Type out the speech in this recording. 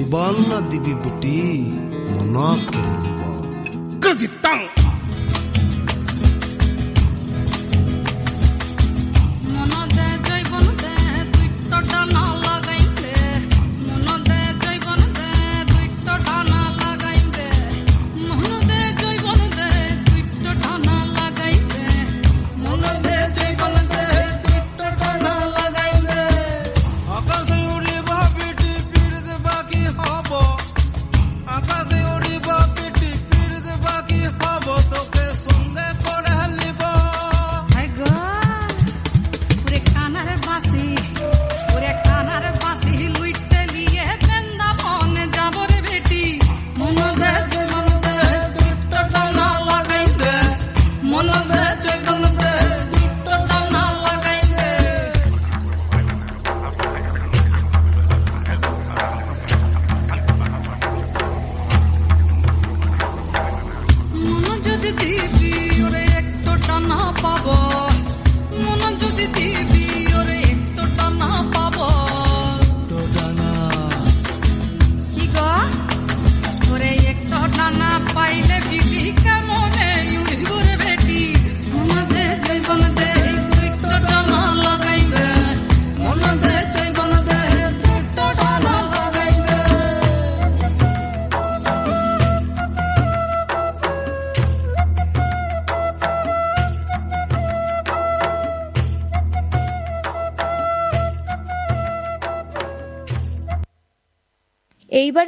জীবন না দিবি বেটি মন কেড়ে নিব কজিতাং দিবি ওরে একটু টানা পাবো মন যদি দিবি ওরে একটু টানা পাবো কি গো ওরে একটু টানা পাইলে বিবি কেমনে উড়িব রে বেটি মন দে জৈবন দে একটু টানা লাগাই দে মন দে জৈবন দে একটু টানা লাগাই দে এইবার